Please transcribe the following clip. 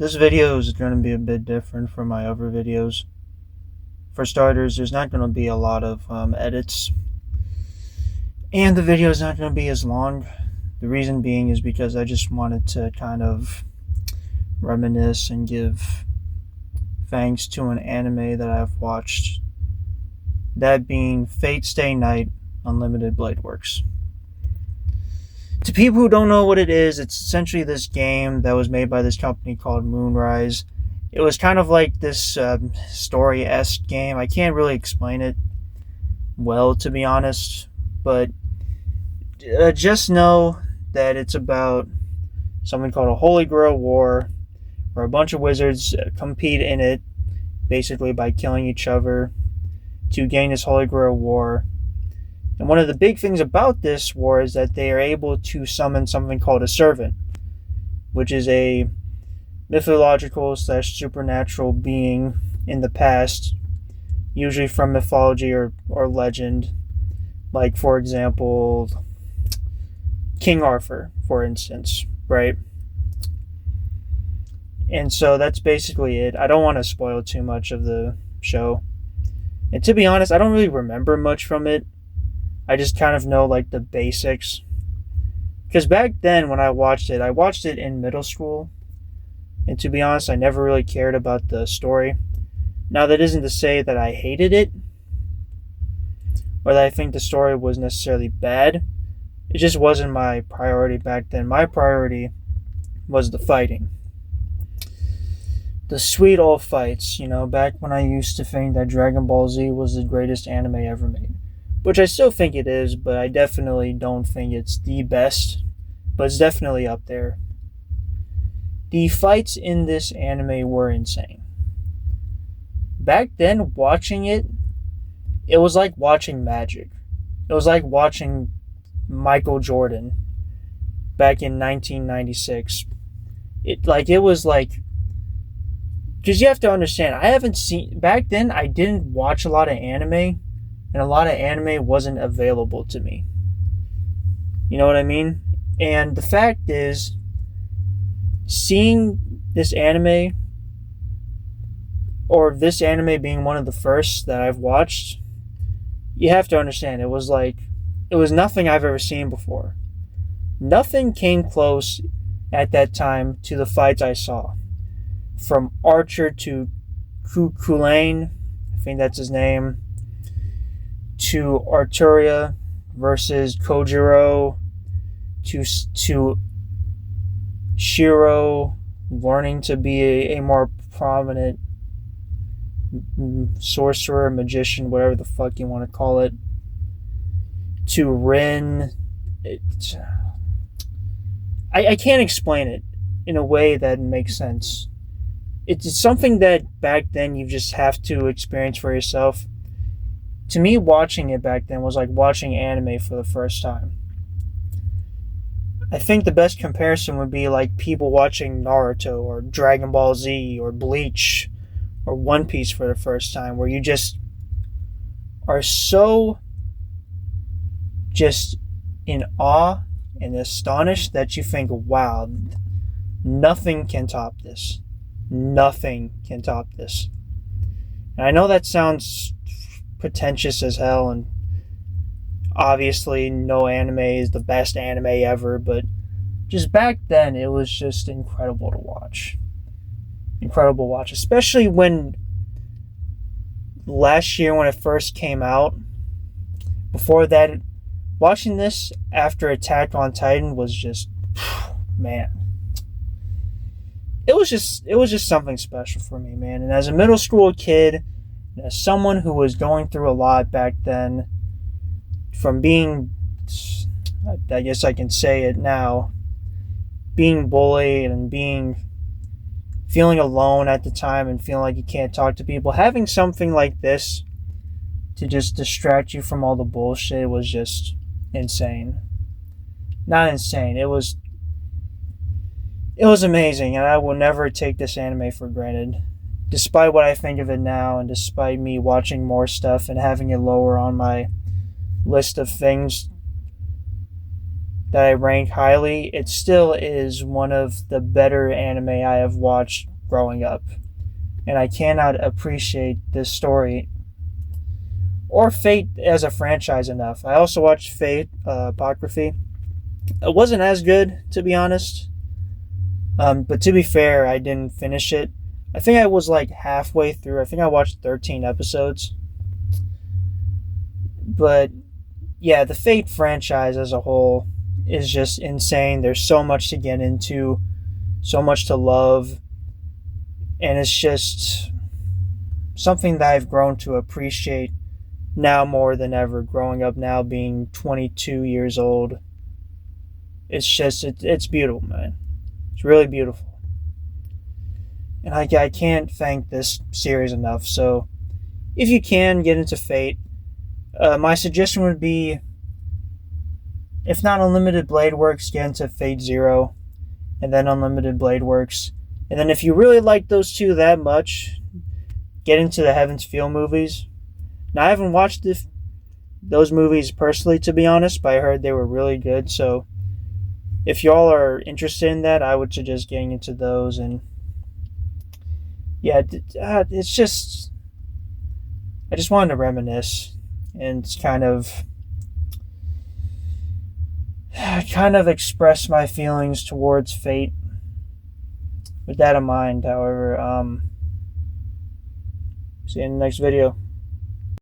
This video is going to be a bit different from my other videos. For starters, there's not going to be a lot of edits, and the video is not going to be as long. The reason being is because I just wanted to kind of reminisce and give thanks to an anime that I've watched, that being Fate Stay Night Unlimited Blade Works. To people who don't know what it is, it's essentially this game that was made by this company called Moonrise. It was kind of like this story-esque game. I can't really explain it well, to be honest, but just know that it's about something called a Holy Grail War, where a bunch of wizards compete in it, basically by killing each other, to gain this Holy Grail War. And one of the big things about this war is that they are able to summon something called a servant, which is a mythological / supernatural being in the past, usually from mythology or legend. Like, for example, King Arthur, for instance, right? And so that's basically it. I don't want to spoil too much of the show. And to be honest, I don't really remember much from it. I just kind of know like the basics. Because back then when I watched it in middle school. And to be honest, I never really cared about the story. Now, that isn't to say that I hated it, or that I think the story was necessarily bad. It just wasn't my priority back then. My priority was the fighting. The sweet old fights, back when I used to think that Dragon Ball Z was the greatest anime ever made. Which I still think it is, but I definitely don't think it's the best. But it's definitely up there. The fights in this anime were insane. Back then, watching it, it was like watching magic. It was like watching Michael Jordan back in 1996. Because you have to understand, back then I didn't watch a lot of anime, and a lot of anime wasn't available to me. You know what I mean? And the fact is, seeing this anime, or this anime being one of the first that I've watched, you have to understand, it was nothing I've ever seen before. Nothing came close at that time to the fights I saw. From Archer to Kulane, I think that's his name, to Arturia versus Kojiro, to Shiro learning to be a more prominent sorcerer, magician, whatever the fuck you want to call it, to Rin. I can't explain it in a way that makes sense. It's something that back then you just have to experience for yourself. To me, watching it back then was like watching anime for the first time. I think the best comparison would be like people watching Naruto or Dragon Ball Z or Bleach or One Piece for the first time, where you just are so just in awe and astonished that you think, wow, nothing can top this. Nothing can top this. And I know that sounds pretentious as hell, and obviously no anime is the best anime ever, but just back then it was just incredible to watch. Incredible to watch, especially when last year when it first came out. Before that, watching this after Attack on Titan was just, man. It was just something special for me, man. And as a middle school kid, and as someone who was going through a lot back then, from being, I guess I can say it now, being bullied and feeling alone at the time and feeling like you can't talk to people, having something like this to just distract you from all the bullshit was just insane. Not insane, it was amazing, and I will never take this anime for granted. Despite what I think of it now, and despite me watching more stuff and having it lower on my list of things that I rank highly, it still is one of the better anime I have watched growing up. And I cannot appreciate this story or Fate as a franchise enough. I also watched Fate Apocryphy. It wasn't as good, to be honest. But to be fair, I didn't finish it. I think I was like halfway through. I think I watched 13 episodes. But yeah, the Fate franchise as a whole is just insane. There's so much to get into, so much to love, and it's just something that I've grown to appreciate now more than ever. Growing up now, being 22 years old, it's beautiful, man. It's really beautiful, and I can't thank this series enough. So, if you can get into Fate, my suggestion would be, if not Unlimited Blade Works, get into Fate Zero, and then Unlimited Blade Works. And then if you really like those two that much, get into the Heaven's Feel movies. Now, I haven't watched those movies personally, to be honest, but I heard they were really good. So if y'all are interested in that, I would suggest getting into those. And yeah, it's just, I just wanted to reminisce and kind of express my feelings towards Fate. With that in mind, however, see you in the next video.